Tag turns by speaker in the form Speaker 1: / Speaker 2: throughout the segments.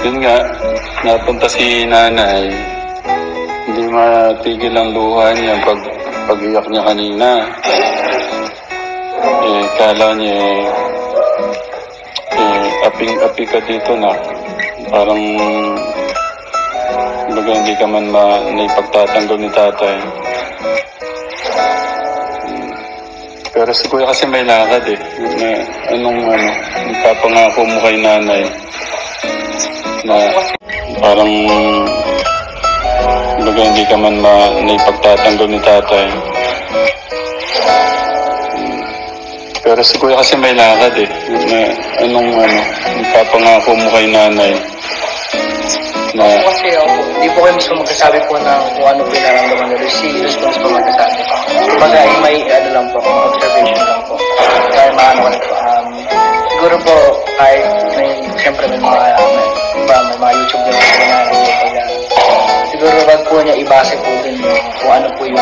Speaker 1: Yun nga, napunta si nanay. Hindi matigil ang luha niya pag-iyak niya kanina. Kala niya aping-api ka dito na. Parang baga hindi ka man naipagtatanggol ni tatay. Pero si kuya kasi may lakad nagpapangako mo kay nanay na parang baga hindi ka man naipagtatanggol ni tatay. Pero si kuya kasi may lakad nagpapangako mo kay nanay na
Speaker 2: kasi hindi po kayo mismo magkasabi po na kung ano po yung nararamdaman nila. Si Luz po mismo magkasabi. Kumbaga may lang po, observation lang po. Kaya siguro po kahit siyempre may mga YouTube na po na siguro wag po niya ibase po din kung ano po yung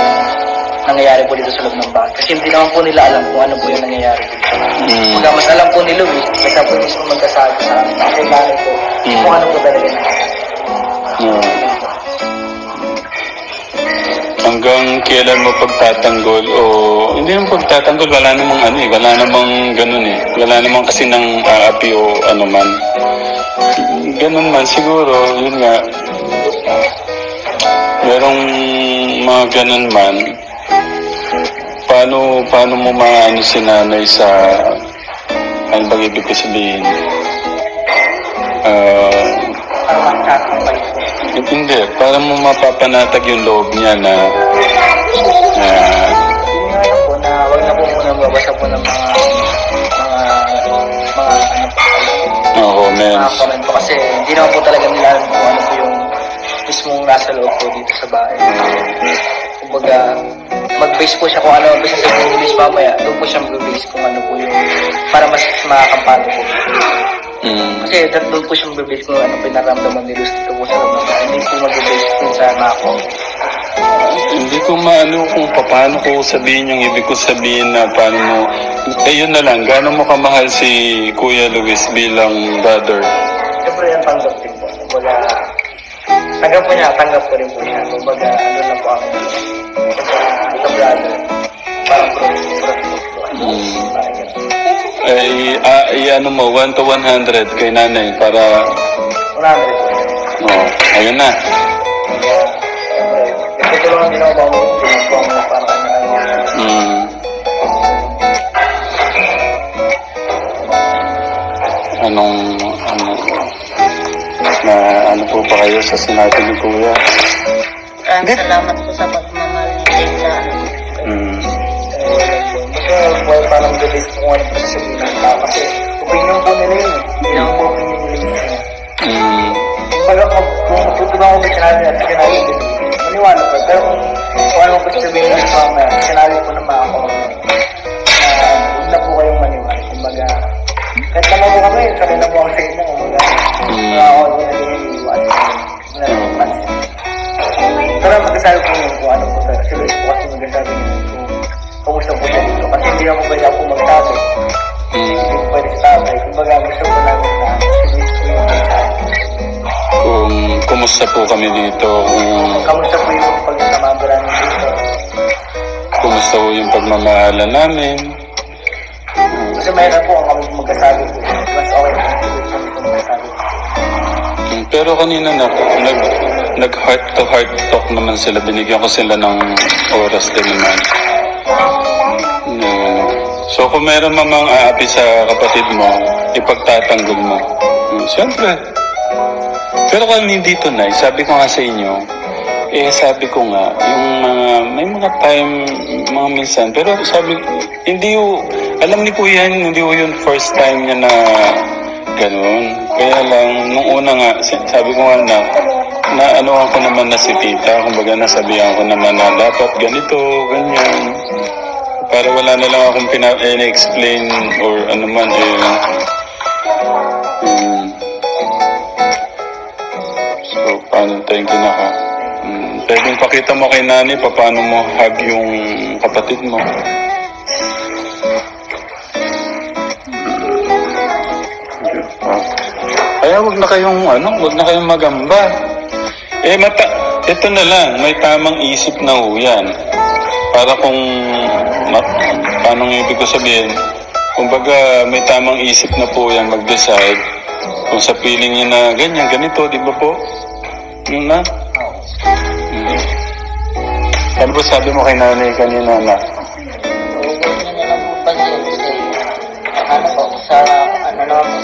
Speaker 2: nangyayari po dito sa loob ng bahay. Kasi hindi naman po nila alam kung ano po yung nangyayari dito. Kung mas alam po ni Louie, basta po mismo magkasabi sa akin. Kasi bakit po, kung ano po talaga nangyayari.
Speaker 1: Hanggang kailan mo pagtatanggol o hindi naman pagtatanggol, wala namang ganun wala namang kasi nang aapi o ano man ganun man siguro. Yun nga, merong mga ganun man. Paano mo maano si nanay sa ano bang ibig ko sabihin? Hindi, para mo mapapanatag yung loob niya na
Speaker 2: wag na po muna mabasa po ng mga
Speaker 1: comments.
Speaker 2: Comment po kasi hindi naman po talaga nila alam kung ano po yung mismong nasa loob po dito sa bahay. Kumbaga, mag-base po siya kung ano ang base sa English mamaya. Doon po siya mag-base kung ano po yung para mas makakampano po. Kasi doon po siya mag-base kung ano pinaramdaman ni Luz dito po sa loob. Hindi po mag-base kung sa ako.
Speaker 1: Hindi ko maano kung paano ko sabihin yung ibig ko sabihin na paano mo. Yun na lang, gaano mo kamahal si Kuya Luis bilang brother?
Speaker 2: Siyempre yan, tanggap din po. Kumbaga, tanggap ko rin po siya. Kumbaga, ano na po ako. Kumbaga, brother. Parang bro.
Speaker 1: Ano mo, 1 to 100 kay nanay para...
Speaker 2: 100 po.
Speaker 1: Ayun na.
Speaker 2: Tutulungan din ako ba mo? Pinagpuan mo na parang
Speaker 1: ano po ba kayo sa sinabi ni Kuya?
Speaker 3: Salamat po sa pagmamahal sa
Speaker 2: Gusto parang galit kung ano po sasabihin ng tao kasi opinion po nila yun. Hindi naman po opinion nila yun. Kumbaga kung tutulungan ko na sinabi natin sinabi din. Maniwala po. Pero kung ano po sasabihin ng tao na sinabi po naman ako huwag na po kayong maniwala. Kumbaga kahit naman po kami, sabi na po ang sayo na kumbaga ako din na diniliwan. Pero magkasabi po yun kung ano po talaga. Si Luis po kasi magkasabi niyo kung kumusta po siya dito. Kasi hindi ako pwede ako magsabi. Hindi po pwede sa tatay. Kumbaga gusto po namin na si Luis po yung magsabi.
Speaker 1: Kung kumusta po kami dito.
Speaker 2: Kamusta po yung pagsasama namin dito.
Speaker 1: Kumusta po yung pagmamahala namin.
Speaker 2: Kasi mayroon po ang kami magkasabi po. Mas okay po si Luis po magkasabi.
Speaker 1: Pero kanina nag-heart to heart talk naman sila. Binigyan ko sila ng oras din naman. So kung meron mamang aapi sa kapatid mo, ipagtatanggol mo. Siyempre. Pero kung hindi tunay, sabi ko nga sa inyo, sabi ko nga, yung may mga time, mga minsan, pero sabi, hindi alam ni Kuya, hindi yun first time niya na ganun. Kaya lang, nung una nga, sabi ko nga na ano ako naman na si tita, kumbaga nasabihan ko naman na dapat ganito, ganyan. Para wala na lang akong pina-explain or ano man So, paano tayong kinaka? Pwedeng pakita mo kay nanay paano mo hug yung kapatid mo. Kaya wag na kayong magamba. Ito na lang, may tamang isip na ho yan. Para kung, paano nga ibig ko sabihin, kumbaga may tamang isip na po yan mag-decide. Kung sa feeling niya na ganyan, ganito, di ba po? Yun na? Ano ba sabi mo kay nanay kanina na?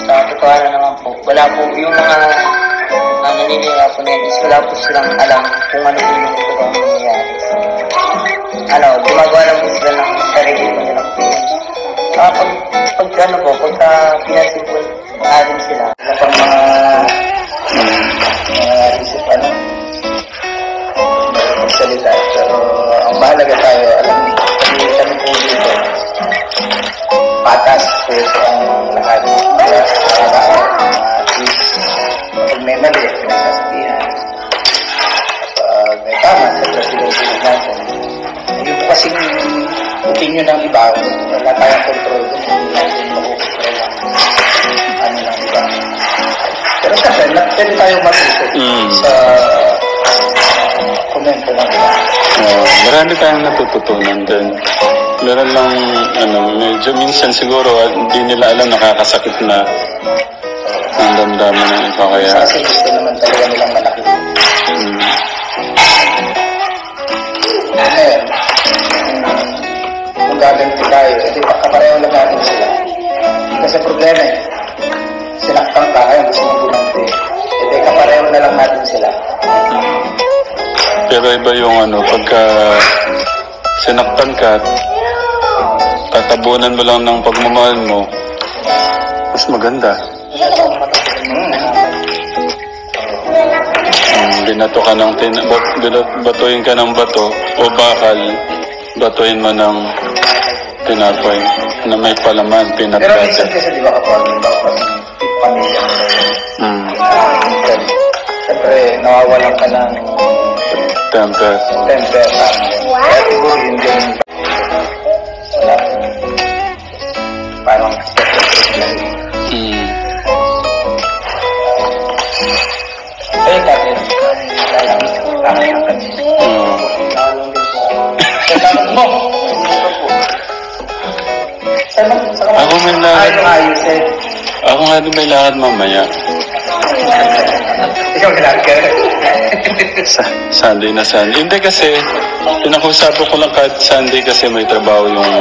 Speaker 3: Sa totohanan naman po, wala po yung mga naninira po na is wala po silang alam kung ano po yung totoong nangyayari. Gumagawa lang po sila ng sarili po nilang feelings. Pagka pinasin po natin sila, wala pang mga isip magsalita. Pero ang mahalaga tayo, kami po dito, patas po ang lahat. Kaya pag may mali, pinasasabihan. Pag may tama, sasabihin natin. Yung kasing opinion ng iba, wala tayong control doon. Hindi natin makukontrol ang ng iba. Pero kasi, pwede tayong matuto sa komento ng iba.
Speaker 1: Marami tayong natututunan din. Meron lang, medyo minsan siguro, hindi nila alam, nakakasakit na ang damdaman ng iba. Kaya,
Speaker 2: kasi gusto naman talaga nilang malaki. Ngayon, kung gaganti tayo, edi kapareho lang natin sila. Kasi problema sinaktan ka, kaya gusto mong gumanti. Edi kapareho na lang natin sila.
Speaker 1: pero iba yung pagka sinaktan ka, tatabunan mo lang ng pagmamahal mo, mas maganda. Binato ka ng batuin ka ng bato o bakal, batuin mo ng tinapay na may palaman, peanut
Speaker 2: Pero
Speaker 1: butter.
Speaker 2: minsan kasi di ba kapag pamilya mo siyempre nawawalan ka ng
Speaker 1: Temper.
Speaker 2: Kaya siguro yun din wala parang ayun natin
Speaker 1: Ako may lakad. Ako nga din may lakad mamaya.
Speaker 2: Ikaw kailangan ka.
Speaker 1: Sunday na Sunday. Hindi kasi, pinakusap ko lang kahit Sunday kasi may trabaho yung...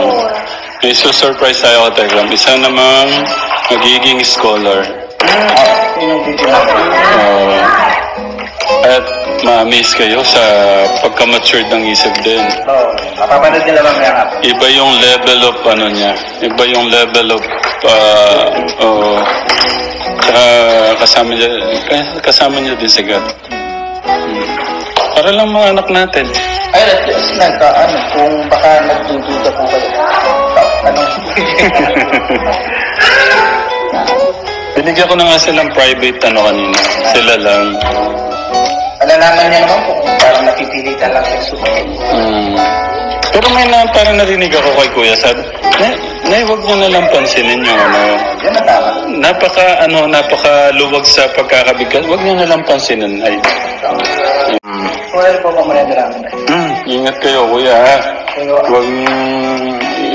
Speaker 1: May surprise tayo ka Telegram. Isa namang magiging scholar. At ma-amaze kayo sa pagka-matured ng isip din.
Speaker 2: Mapapanood nila mamaya nga.
Speaker 1: Iba yung level of niya. Iba yung level of kasama niya din si God. Para lang mga anak natin.
Speaker 2: Ay, at least kung baka nagdududa po kayo.
Speaker 1: Binigyan ko na nga silang private kanina. Sila lang.
Speaker 2: Alalaman niya naman po kung parang napipilitan lang sa susunod.
Speaker 1: Pero may parang narinig ako kay Kuya, sabi, Nay, huwag niyo na lang pansinin yung
Speaker 2: Yan na tama.
Speaker 1: Napakaluwag sa pagkakabigkas. Huwag niyo na lang pansinin, Nay.
Speaker 2: Well po, pamarami namin.
Speaker 1: Ingat kayo, Kuya, ha? Huwag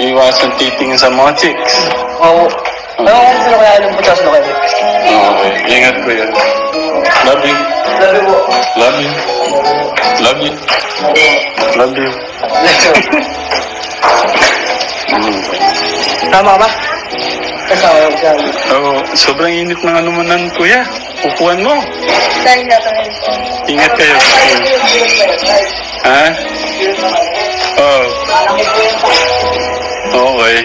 Speaker 1: iwasan titingin sa mga chicks.
Speaker 2: Oo. Ano sila kaya alam po sa kayo?
Speaker 1: Okay, ingat Kuya. Love you.
Speaker 2: Love you po.
Speaker 1: Love you. Love you. Love you.
Speaker 2: Tama ba? Kasama yung siya.
Speaker 1: Oo, sobrang init ng anumanan, Kuya. Upuan mo.
Speaker 3: Dahil na ito
Speaker 1: Ingat kayo. Ha? Oo. Okay.